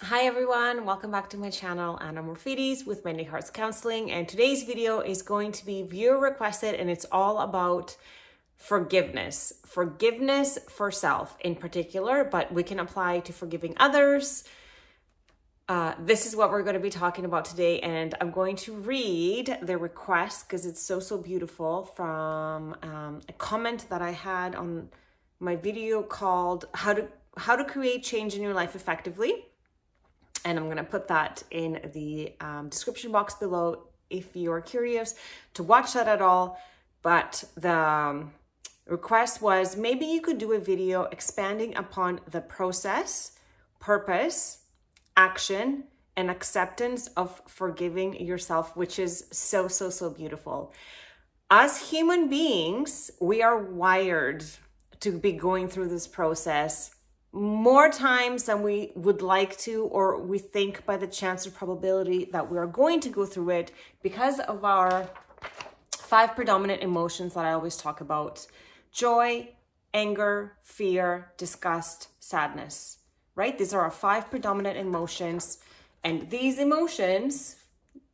Hi everyone, welcome back to my channel, Anna Morfides with Mending Hearts Counseling, and today's video is going to be viewer requested, and it's all about forgiveness. Forgiveness for self in particular, but we can apply to forgiving others. This is what we're going to be talking about today, and I'm going to read the request because it's so beautiful from a comment that I had on my video called how to create change in your life effectively. And I'm going to put that in the description box below if you're curious to watch that at all. But the request was maybe you could do a video expanding upon the process, purpose, action, and acceptance of forgiving yourself, which is so beautiful. As human beings, we are wired to be going through this process more times than we would like to, or we think by the chance or probability that we are going to go through it because of our 5 predominant emotions that I always talk about: joy, anger, fear, disgust, sadness, right? These are our 5 predominant emotions. And these emotions,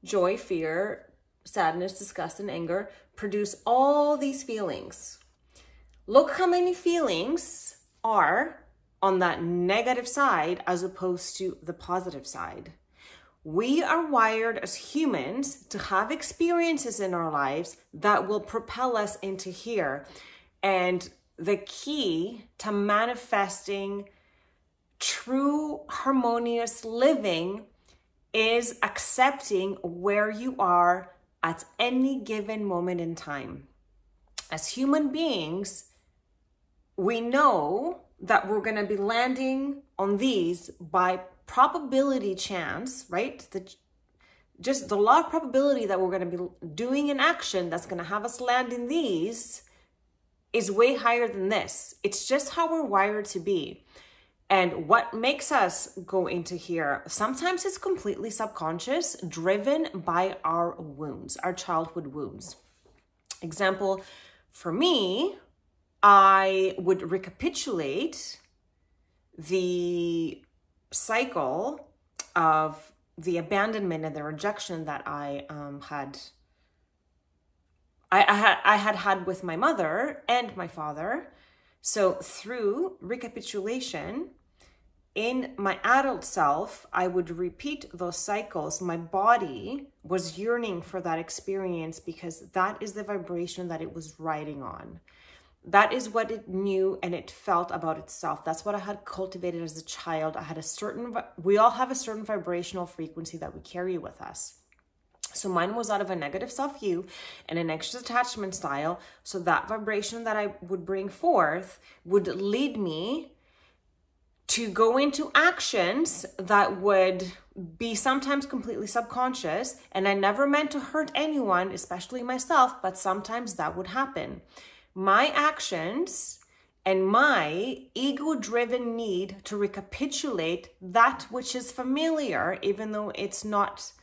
joy, fear, sadness, disgust, and anger, produce all these feelings. Look how many feelings are on that negative side as opposed to the positive side. We are wired as humans to have experiences in our lives that will propel us into here. And the key to manifesting true harmonious living is accepting where you are at any given moment in time. As human beings, we know that we're going to be landing on these by probability chance, right? Just the law of probability that we're going to be doing an action that's going to have us land in these is way higher than this. It's just how we're wired to be. And what makes us go into here, sometimes it's completely subconscious, driven by our wounds, our childhood wounds. Example, for me, I would recapitulate the cycle of the abandonment and the rejection that I had with my mother and my father. So through recapitulation, in my adult self, I would repeat those cycles. My body was yearning for that experience because that is the vibration that it was riding on. That is what it knew and it felt about itself. That's what I had cultivated as a child. We all have a certain vibrational frequency that we carry with us. So mine was out of a negative self-view and an anxious attachment style. So that vibration that I would bring forth would lead me to go into actions that would be sometimes completely subconscious. And I never meant to hurt anyone, especially myself, but sometimes that would happen. My actions and my ego-driven need to recapitulate that which is familiar, even though it's not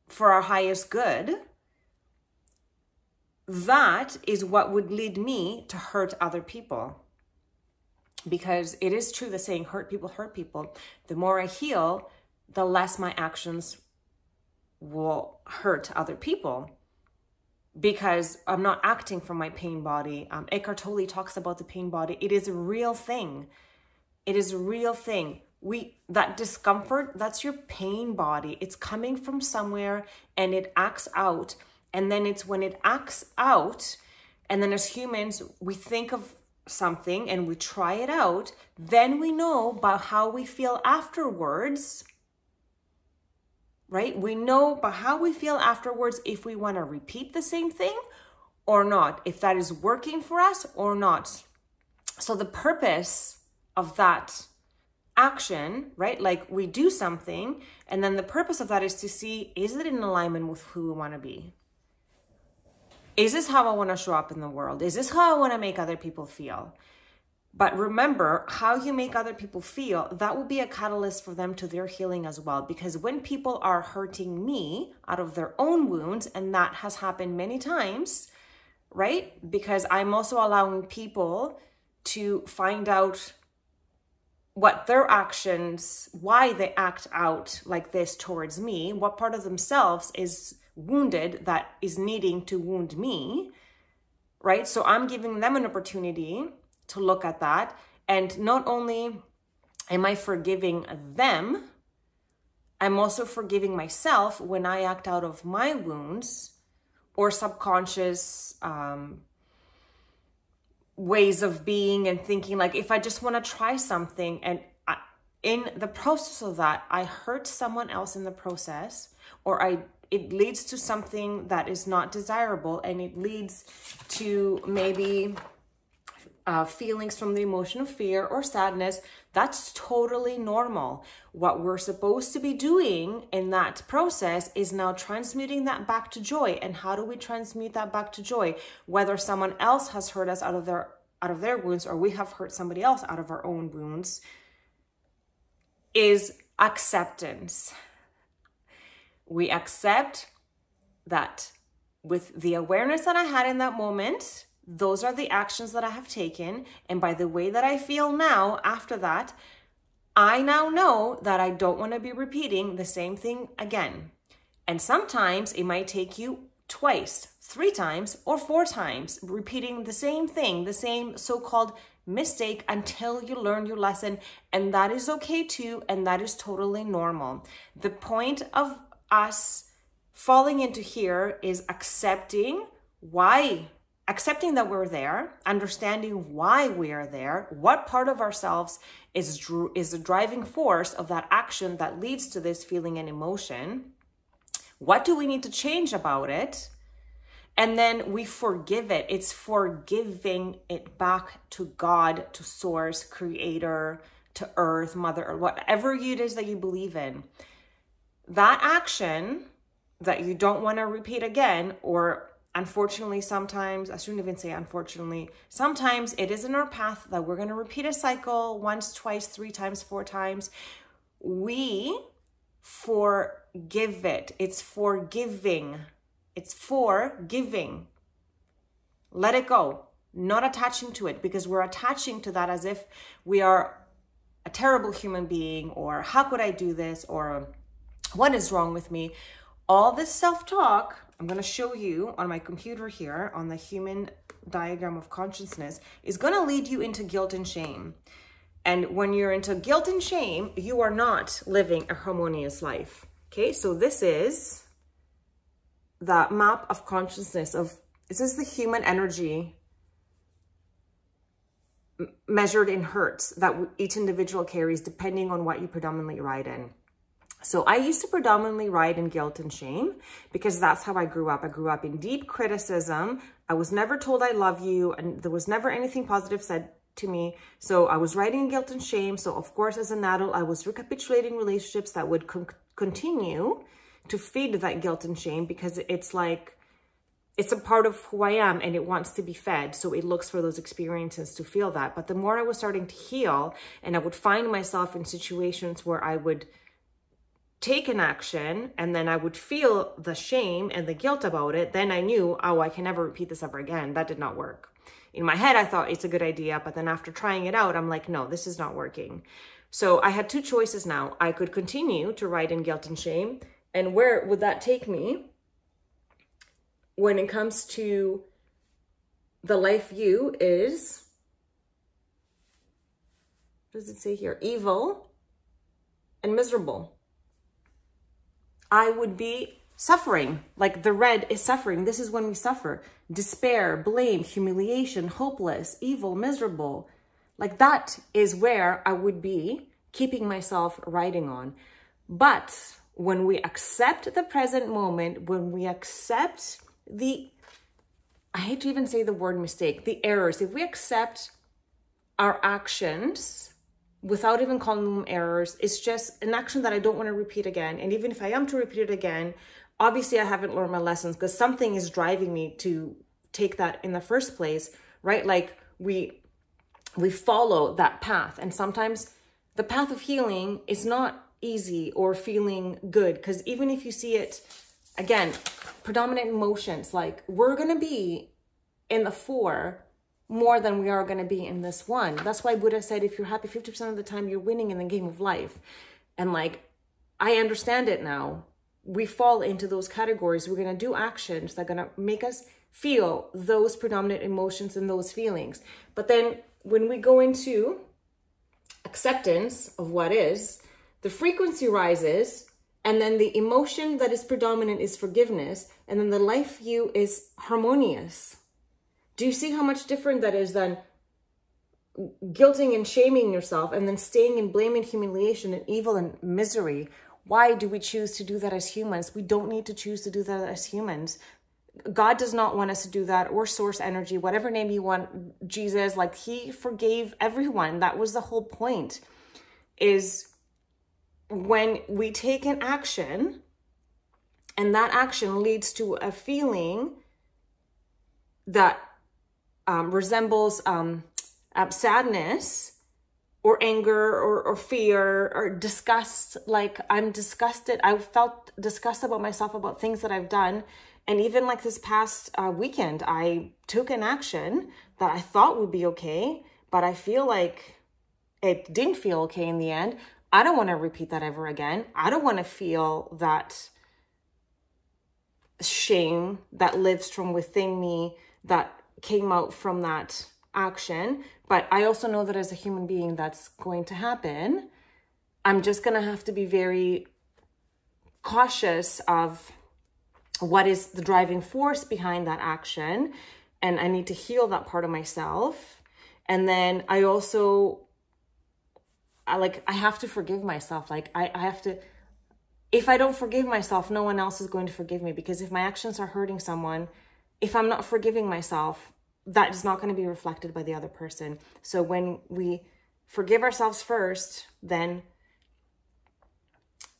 for our highest good, that is what would lead me to hurt other people. Because it is true, the saying, hurt people. The more I heal, the less my actions will hurt other people. Because I'm not acting from my pain body. Eckhart Tolle talks about the pain body. It is a real thing. It is a real thing. That discomfort, that's your pain body. It's coming from somewhere and it acts out. And then it's when it acts out, and then as humans, we think of something and we try it out, then we know about how we feel afterwards. Right? We know by how we feel afterwards if we want to repeat the same thing or not, if that is working for us or not. So the purpose of that action, right? Like we do something, and then the purpose of that is to see, is it in alignment with who we want to be? Is this how I want to show up in the world? Is this how I want to make other people feel? But remember, how you make other people feel, that will be a catalyst for them to their healing as well. Because when people are hurting me out of their own wounds, and that has happened many times, right? Because I'm also allowing people to find out what their actions, why they act out like this towards me, what part of themselves is wounded that is needing to wound me, right? So I'm giving them an opportunity to look at that. And not only am I forgiving them, I'm also forgiving myself when I act out of my wounds or subconscious ways of being and thinking, like if I just want to try something and in the process of that, I hurt someone else in the process, or it leads to something that is not desirable, and it leads to maybe feelings from the emotion of fear or sadness. That's totally normal. What we're supposed to be doing in that process is now transmuting that back to joy. And how do we transmute that back to joy? Whether someone else has hurt us out of their wounds, or we have hurt somebody else out of our own wounds, is acceptance. We accept that with the awareness that I had in that moment, those are the actions that I have taken. And by the way that I feel now after that, I now know that I don't want to be repeating the same thing again. And sometimes it might take you twice, 3 times, or 4 times, repeating the same thing, the same so-called mistake, until you learn your lesson. And that is okay too. And that is totally normal. The point of us falling into here is accepting that we're there, understanding why we are there, what part of ourselves is the driving force of that action that leads to this feeling and emotion. What do we need to change about it? And then we forgive it. It's forgiving it back to God, to source, creator, to earth, mother, or whatever it is that you believe in. That action that you don't want to repeat again, or unfortunately, sometimes, I shouldn't even say unfortunately, sometimes it is in our path that we're going to repeat a cycle once, twice, 3 times, 4 times. We forgive it. It's forgiving. It's forgiving. Let it go. Not attaching to it, because we're attaching to that as if we are a terrible human being, or how could I do this, or what is wrong with me? All this self-talk, I'm going to show you on my computer here on the human diagram of consciousness, is going to lead you into guilt and shame. And when you're into guilt and shame, you are not living a harmonious life. Okay, so this is the map of consciousness of, this is the human energy measured in hertz that each individual carries depending on what you predominantly ride in. So I used to predominantly ride in guilt and shame because that's how I grew up. I grew up in deep criticism. I was never told I love you, and there was never anything positive said to me. So I was riding in guilt and shame. So of course, as an adult, I was recapitulating relationships that would continue to feed that guilt and shame, because it's like, it's a part of who I am and it wants to be fed. So it looks for those experiences to feel that. But the more I was starting to heal, and I would find myself in situations where I would take an action and then I would feel the shame and the guilt about it, then I knew, oh, I can never repeat this ever again. That did not work. In my head, I thought it's a good idea, but then after trying it out, I'm like, no, this is not working. So I had 2 choices now. I could continue to ride in guilt and shame. And where would that take me when it comes to the life view is, what does it say here? Evil and miserable. I would be suffering, like the red is suffering. This is when we suffer. Despair, blame, humiliation, hopeless, evil, miserable. Like that is where I would be keeping myself riding on. But when we accept the present moment, when we accept I hate to even say the word mistake, the errors, if we accept our actions without even calling them errors, it's just an action that I don't want to repeat again. And even if I am to repeat it again, obviously I haven't learned my lessons because something is driving me to take that in the first place, right? Like we follow that path. And sometimes the path of healing is not easy or feeling good, because even if you see it, again, predominant emotions, like we're going to be in the 4 more than we are going to be in this one. That's why Buddha said, if you're happy 50% of the time, you're winning in the game of life. And like, I understand it now. We fall into those categories. We're going to do actions that are going to make us feel those predominant emotions and those feelings. But then when we go into acceptance of what is, the frequency rises, and then the emotion that is predominant is forgiveness, and then the life view is harmonious. Do you see how much different that is than guilting and shaming yourself and then staying in blame and humiliation and evil and misery? Why do we choose to do that as humans? We don't need to choose to do that as humans. God does not want us to do that, or source energy, whatever name you want, Jesus, like he forgave everyone. That was the whole point, is when we take an action and that action leads to a feeling that resembles sadness or anger or fear or disgust, like I'm disgusted. I felt disgust about myself, about things that I've done. And even like this past weekend, I took an action that I thought would be okay, but I feel like it didn't feel okay in the end. I don't want to repeat that ever again. I don't want to feel that shame that lives from within me that came out from that action. But I also know that as a human being, that's going to happen. I'm just going to have to be very cautious of what is the driving force behind that action. And I need to heal that part of myself. And then I also, I have to forgive myself. Like I have to, if I don't forgive myself, no one else is going to forgive me, because if my actions are hurting someone, if I'm not forgiving myself, that is not going to be reflected by the other person. So when we forgive ourselves first, then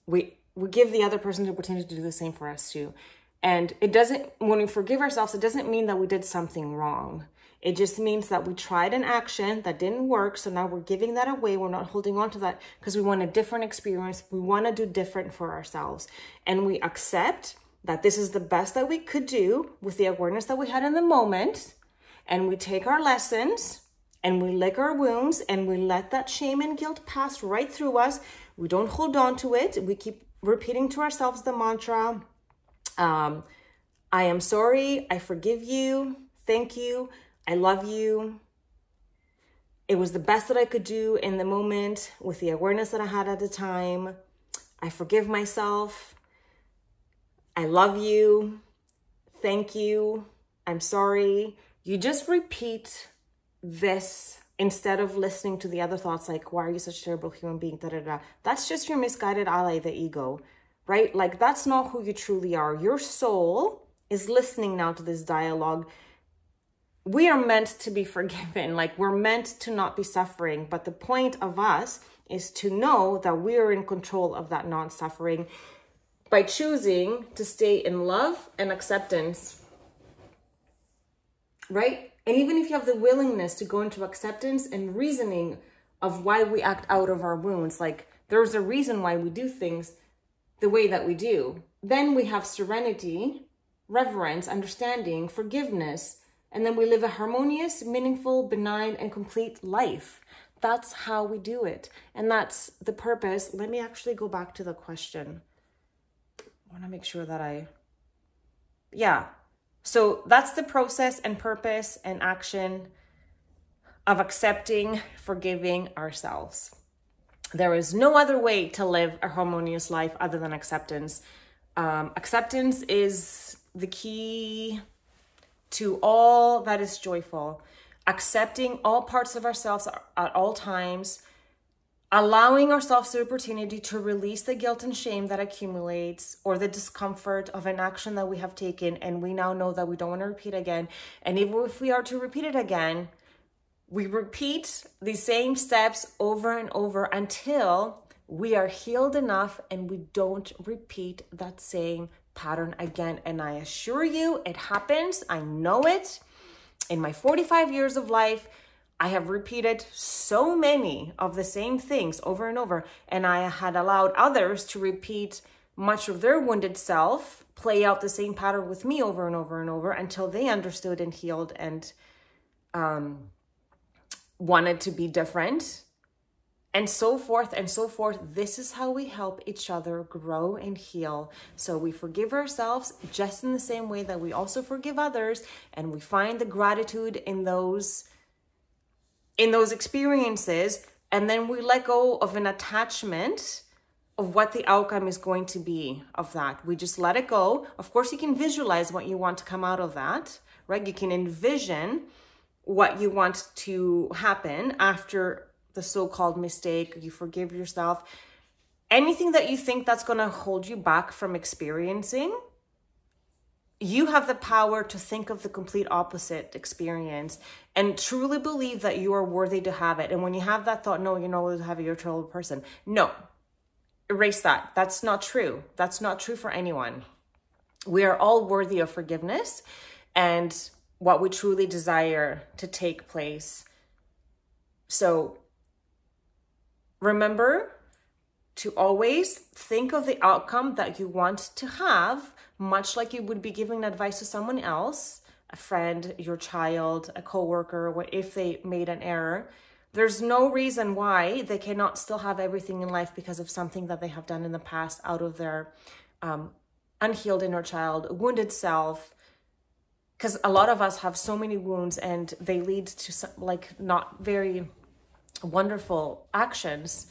we give the other person the opportunity to do the same for us too. And it doesn't, when we forgive ourselves, it doesn't mean that we did something wrong. It just means that we tried an action that didn't work. So now we're giving that away. We're not holding on to that because we want a different experience. We want to do different for ourselves. And we accept that this is the best that we could do with the awareness that we had in the moment. And we take our lessons and we lick our wounds and we let that shame and guilt pass right through us. We don't hold on to it. We keep repeating to ourselves the mantra, I am sorry, I forgive you, thank you, I love you. It was the best that I could do in the moment with the awareness that I had at the time. I forgive myself. I love you. Thank you. I'm sorry. You just repeat this instead of listening to the other thoughts like, why are you such a terrible human being? Da, da, da. That's just your misguided ally, the ego, right? Like that's not who you truly are. Your soul is listening now to this dialogue. We are meant to be forgiven. Like we're meant to not be suffering. But the point of us is to know that we are in control of that non-suffering by choosing to stay in love and acceptance, right? And even if you have the willingness to go into acceptance and reasoning of why we act out of our wounds, like there's a reason why we do things the way that we do, then we have serenity, reverence, understanding, forgiveness, and then we live a harmonious, meaningful, benign, and complete life. That's how we do it. And that's the purpose. Let me actually go back to the question. I want to make sure that So that's the process and purpose and action of accepting, forgiving ourselves. There is no other way to live a harmonious life other than acceptance. Acceptance is the key to all that is joyful. Accepting all parts of ourselves at all times, allowing ourselves the opportunity to release the guilt and shame that accumulates, or the discomfort of an action that we have taken and we now know that we don't want to repeat again. And even if we are to repeat it again, we repeat the same steps over and over until we are healed enough and we don't repeat that same pattern again. And I assure you, it happens. I know it. In my 45 years of life, I have repeated so many of the same things over and over, and I had allowed others to repeat much of their wounded self, play out the same pattern with me over and over and over until they understood and healed and wanted to be different, and so forth and so forth. This is how we help each other grow and heal. So we forgive ourselves just in the same way that we also forgive others, and we find the gratitude in those experiences, and then we let go of an attachment of what the outcome is going to be of that. We just let it go. Of course, you can visualize what you want to come out of that, right? You can envision what you want to happen after the so-called mistake. You forgive yourself. Anything that you think that's going to hold you back from experiencing, you have the power to think of the complete opposite experience and truly believe that you are worthy to have it. And when you have that thought, no, you're not worthy to have it, you're a terrible person. No, erase that. That's not true. That's not true for anyone. We are all worthy of forgiveness and what we truly desire to take place. So remember to always think of the outcome that you want to have, much like you would be giving advice to someone else, a friend, your child, a coworker, if they made an error. There's no reason why they cannot still have everything in life because of something that they have done in the past out of their unhealed inner child, wounded self. Because a lot of us have so many wounds and they lead to some, like, not very wonderful actions.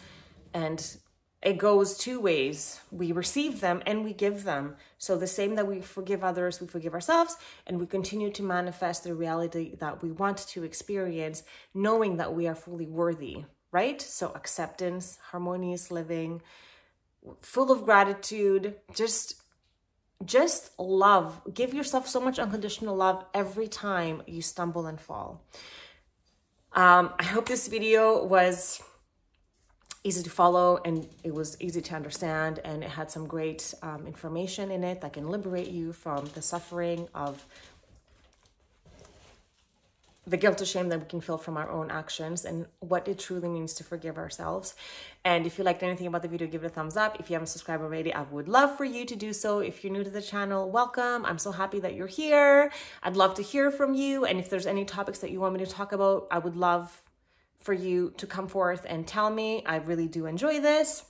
And it goes two ways. We receive them and we give them. So the same that we forgive others, we forgive ourselves, and we continue to manifest the reality that we want to experience, knowing that we are fully worthy, right? So acceptance, harmonious living, full of gratitude, just love. Give yourself so much unconditional love every time you stumble and fall. I hope this video was easy to follow and it was easy to understand, and it had some great information in it that can liberate you from the suffering of the guilt or shame that we can feel from our own actions and what it truly means to forgive ourselves. And if you liked anything about the video, give it a thumbs up. If you haven't subscribed already, I would love for you to do so. If you're new to the channel, welcome. I'm so happy that you're here. I'd love to hear from you. And if there's any topics that you want me to talk about, I would love for you to come forth and tell me. I really do enjoy this.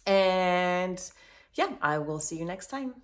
And yeah, I will see you next time.